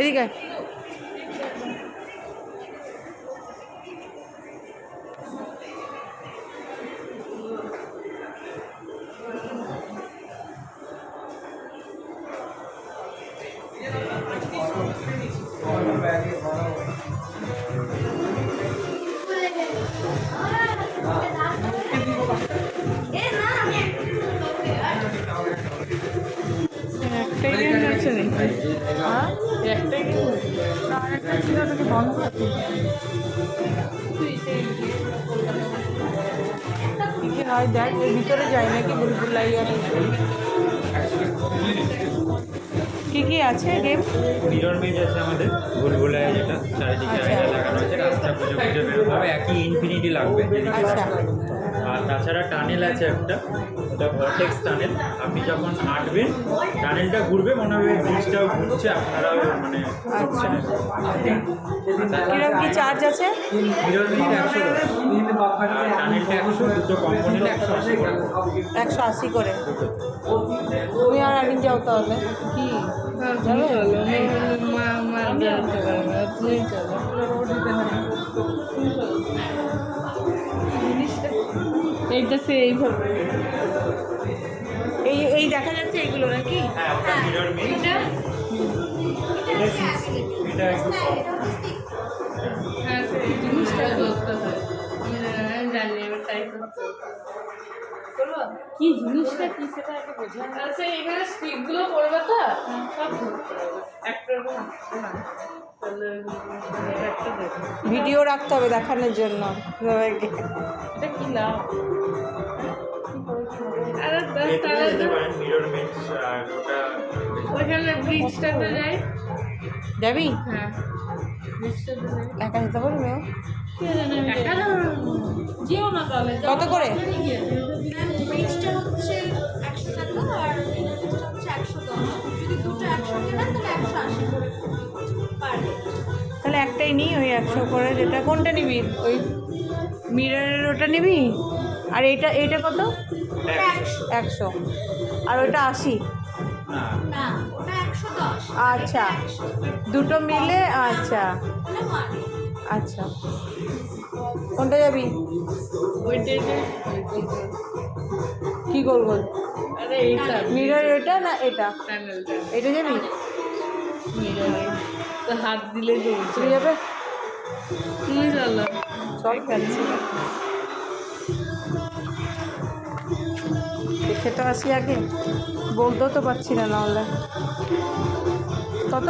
এদিকে একটাই গেম আছে নাকি? হ্যাঁ একটাই গেম আর একটা ছিল ওটাকে বন্ধ আছে। কি কি হয় দেখ, এর ভিতরে যায় নাকি বুলবুলাইয়া? কি কি আছে গেম? মিরর মেজ আছে আমাদের, ভুলভুলাইয়া যেটা চারিদিকে আয়না লাগানো আছে, রাস্তা খুঁজে খুঁজে বেরোতে হবে, একই ইনফিনিটি লাগবে। আচ্ছা আর তাছাড়া টানেল আছে একটা, ওটা ভর্টেক্স টানেল। আপনি যখন হাঁটবেন টানেলটা ঘুরবে, মনে হবে ব্রিজটাও ঘুরছে, আপনারাও মানে আচ্ছা কিরকম কি চার্জ আছে? মিরর মেজ 100 আর টানেলটা 100, দুটো কম্বো নিলে 180 করে। 180 করে। তুমি আর আরিন যাও তাহলে কি চলো মা যেতে পারবে না, তুমি চলো। এইটা সে এইভাবে এই এই দেখা যাচ্ছে এইগুলো নাকি? হ্যাঁ ওটা মিরর মেজ, এটা একটু কম। হ্যাঁ সেই জিনিসটা বলতে হয়। আমি জানি এবার ট্রাই করতে বলবো কি জিনিসটা কি সেটা একটা বোঝা। আচ্ছা এখানে স্টিকগুলো পড়বে তো সব ধরতে হবে একটা একটা দেখো। ভিডিও রাখতে হবে দেখানোর জন্য সবাইকে। এটা কি লাভ? আরে এটাতে যেতে পারেন মিরর মেজ, আর ওটা ওইখানে ব্রিজটাতে যাই। যাবি? হ্যাঁ ব্রিজটাতে যাই। একা যেতে পারবে ও? একা যেও না তাহলে। কত করে? ব্রিজটা হচ্ছে 100 টাকা আর ব্রিজটা হচ্ছে 110। যদি দুটো একসঙ্গে নেন তাহলে 180 করে পার ডে। তাহলে একটাই নিই ওই 100 করে। যেটা কোনটা নিবি? ওই মিররের ওটা নিবি? আর এইটা এইটা কত? ওটা 100। 100 আর ওইটা 80? না না ওটা 110। আচ্ছা দুটো মিলে আচ্ছা ওটা মানে আচ্ছা। কোনটা যাবি? ওইটাই যে কি গোল গোল? আরে এইটা মিরর এটা না এটা? প্যানেলটা এটা যাবি? মিররে তো হাত দিলে চলছে। চলে যাবে? তুমি চলো। চল খেলছি। দেখে তো আসি আগে, বলতেও তো পারছি না নাহলে। কত?